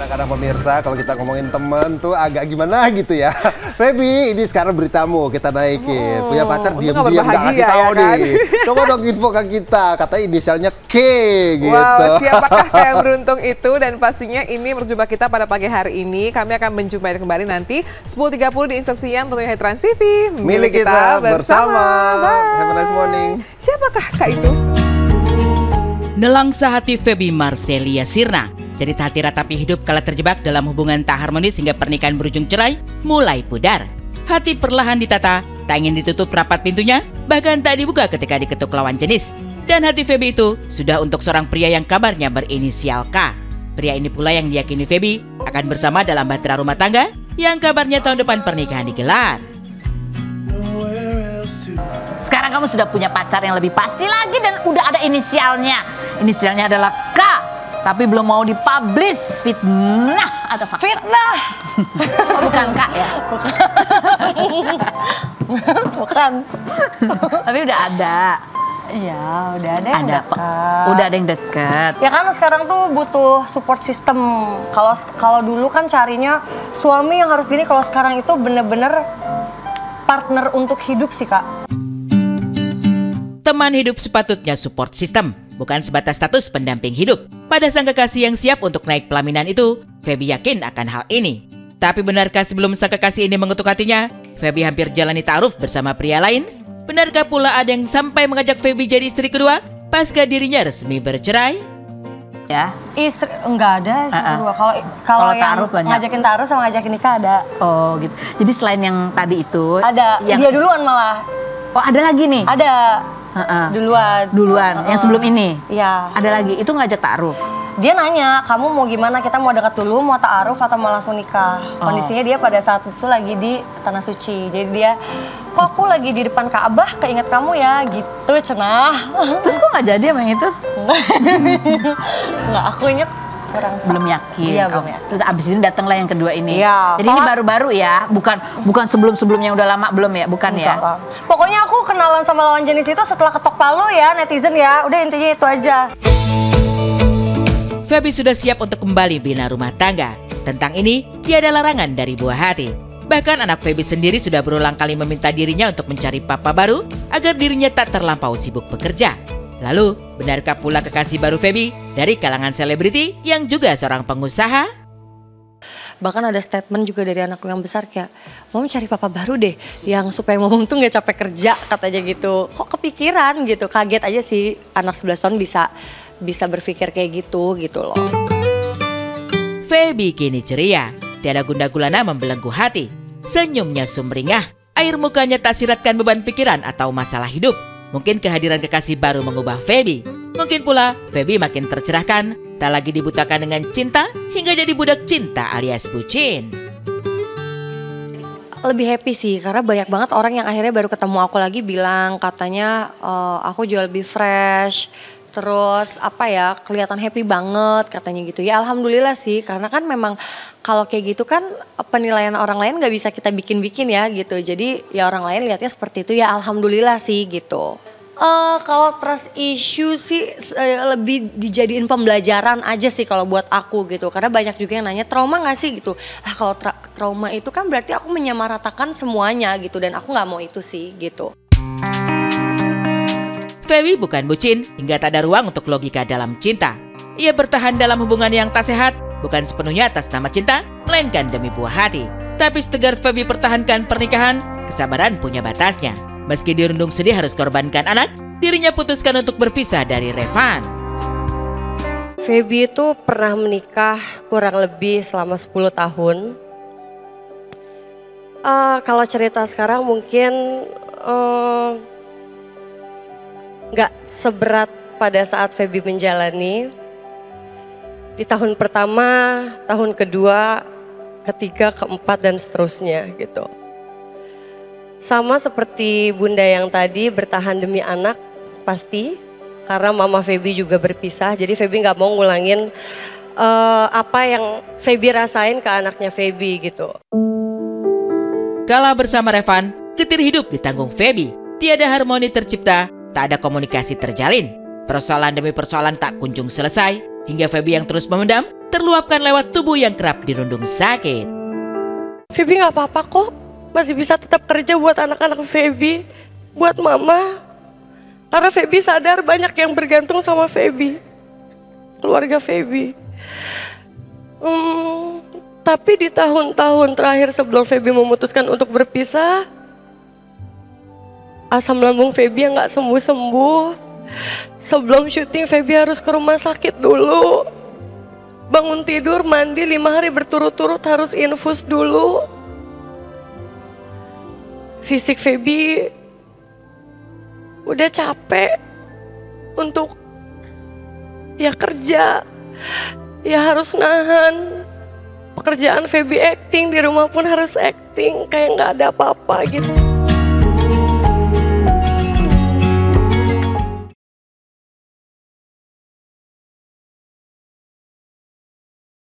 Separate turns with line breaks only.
Kadang-kadang pemirsa kalau kita ngomongin temen tuh agak gimana gitu ya. Feby, ini sekarang beritamu kita naikin. Punya pacar diam-diam gak ngasih tahu
ya, kan?
nih. Coba dong info ke kita. Katanya inisialnya K gitu.
Wow, siapakah yang beruntung itu? Dan pastinya ini berjumpa kita pada pagi hari ini. Kami akan menjumpai kembali nanti 10.30 di Instansi yang tentunya Trans TV.
Milik kita bersama. Have a nice morning.
Siapakah Kak itu?
Nelangsa hati Feby Marcelia Sirna. Cerita hati ratapi hidup kala terjebak dalam hubungan tak harmonis hingga pernikahan berujung cerai mulai pudar. Hati perlahan ditata, tak ingin ditutup rapat pintunya, bahkan tak dibuka ketika diketuk lawan jenis. Dan hati Feby itu sudah untuk seorang pria yang kabarnya berinisial K. Pria ini pula yang diyakini Feby akan bersama dalam bahtera rumah tangga yang kabarnya tahun depan pernikahan digelar.
Sekarang kamu sudah punya pacar yang lebih pasti lagi dan udah ada inisialnya. Inisialnya adalah K. Tapi belum mau dipublish. Fitnah atau fakta? Fitnah. Oh, bukan K ya? Bukan. Tapi udah ada.
Iya, udah ada yang dekat.
Udah ada yang deket.
Ya kan sekarang tuh butuh support system. Kalau dulu kan carinya suami yang harus gini, kalau sekarang itu bener-bener partner untuk hidup sih, Kak.
Teman hidup sepatutnya support system, bukan sebatas status pendamping hidup. Pada sang kekasih yang siap untuk naik pelaminan itu, Feby yakin akan hal ini. Tapi benarkah sebelum sang kekasih ini mengetuk hatinya, Feby hampir jalani ta'aruf bersama pria lain? Benarkah pula ada yang sampai mengajak Feby jadi istri kedua pasca dirinya resmi bercerai?
Ya.
Istri enggak ada istri kedua. Kalau yang ngajakin ta'aruf sama ngajakin nikah ada.
Oh gitu. Jadi selain yang tadi itu
ada. Dia duluan malah.
Oh ada lagi nih?
Ada. Duluan.
Yang sebelum ini?
Iya.
Ada lagi. Itu ngajak ta'aruf?
Dia nanya, kamu mau gimana? Kita mau dekat dulu, mau ta'aruf atau mau langsung nikah? Kondisinya dia pada saat itu lagi di Tanah Suci. Jadi dia, kok aku lagi di depan Ka'bah, keinget kamu ya? Gitu, cenah.
Terus kok nggak jadi sama yang itu?
Nggak, aku inget kurang sah.
Belum yakin.
Iya, belum yakin.
Terus abis ini datanglah yang kedua ini.
Iya.
Jadi ini baru-baru ya, bukan sebelum-sebelumnya udah lama belum ya, bukan ya?
Pokoknya aku kenalan sama lawan jenis itu setelah ketok palu ya, netizen ya. Udah intinya itu aja.
Feby sudah siap untuk kembali bina rumah tangga. Tentang ini, tiada larangan dari buah hati. Bahkan anak Feby sendiri sudah berulang kali meminta dirinya untuk mencari papa baru agar dirinya tak terlampau sibuk bekerja. Lalu, benarkah pula kekasih baru Feby dari kalangan selebriti yang juga seorang pengusaha?
Bahkan ada statement juga dari anakku yang besar kayak, mau cari papa baru deh yang supaya ngomong tuh gak capek kerja katanya gitu. Kok kepikiran gitu, kaget aja sih anak 11 tahun bisa berpikir kayak gitu loh.
Feby kini ceria, tiada gundah gulana membelenggu hati. Senyumnya sumringah, air mukanya tak siratkan beban pikiran atau masalah hidup. Mungkin kehadiran kekasih baru mengubah Feby. Mungkin pula Feby makin tercerahkan, tak lagi dibutakan dengan cinta hingga jadi budak cinta alias bucin.
Lebih happy sih karena banyak banget orang yang akhirnya baru ketemu aku lagi bilang katanya aku jauh lebih fresh. Terus kelihatan happy banget katanya gitu. Ya alhamdulillah sih karena kan memang kalau kayak gitu kan penilaian orang lain gak bisa kita bikin-bikin ya gitu. Jadi ya orang lain lihatnya seperti itu ya alhamdulillah sih gitu. Kalau trust issue sih lebih dijadiin pembelajaran aja sih kalau buat aku gitu. Karena banyak juga yang nanya trauma gak sih gitu. Lah kalau trauma itu kan berarti aku menyamaratakan semuanya gitu. Dan aku gak mau itu sih gitu.
Feby bukan bucin hingga tak ada ruang untuk logika dalam cinta. Ia bertahan dalam hubungan yang tak sehat bukan sepenuhnya atas nama cinta, melainkan demi buah hati. Tapi setegar Feby pertahankan pernikahan, kesabaran punya batasnya. Meski dirundung sedih harus korbankan anak, dirinya putuskan untuk berpisah dari Revan.
Feby itu pernah menikah kurang lebih selama 10 tahun. Kalau cerita sekarang mungkin nggak seberat pada saat Feby menjalani. Di tahun pertama, tahun kedua, ketiga, keempat dan seterusnya gitu. Sama seperti bunda yang tadi bertahan demi anak pasti. Karena mama Feby juga berpisah jadi Feby nggak mau ngulangin apa yang Feby rasain ke anaknya Feby gitu.
Kala bersama Revan, getir hidup ditanggung Feby. Tiada harmoni tercipta, tak ada komunikasi terjalin. Persoalan demi persoalan tak kunjung selesai. hingga Feby yang terus memendam terluapkan lewat tubuh yang kerap dirundung sakit.
Feby nggak apa-apa kok, masih bisa tetap kerja buat anak-anak Feby, buat mama. Karena Feby sadar banyak yang bergantung sama Feby, keluarga Feby. Tapi di tahun-tahun terakhir sebelum Feby memutuskan untuk berpisah, asam lambung Feby yang nggak sembuh-sembuh. Sebelum syuting Feby harus ke rumah sakit dulu. Bangun tidur, mandi 5 hari berturut-turut harus infus dulu. Fisik Feby udah capek untuk ya kerja, ya harus nahan. Pekerjaan Feby acting, di rumah pun harus acting, kayak nggak ada apa-apa gitu.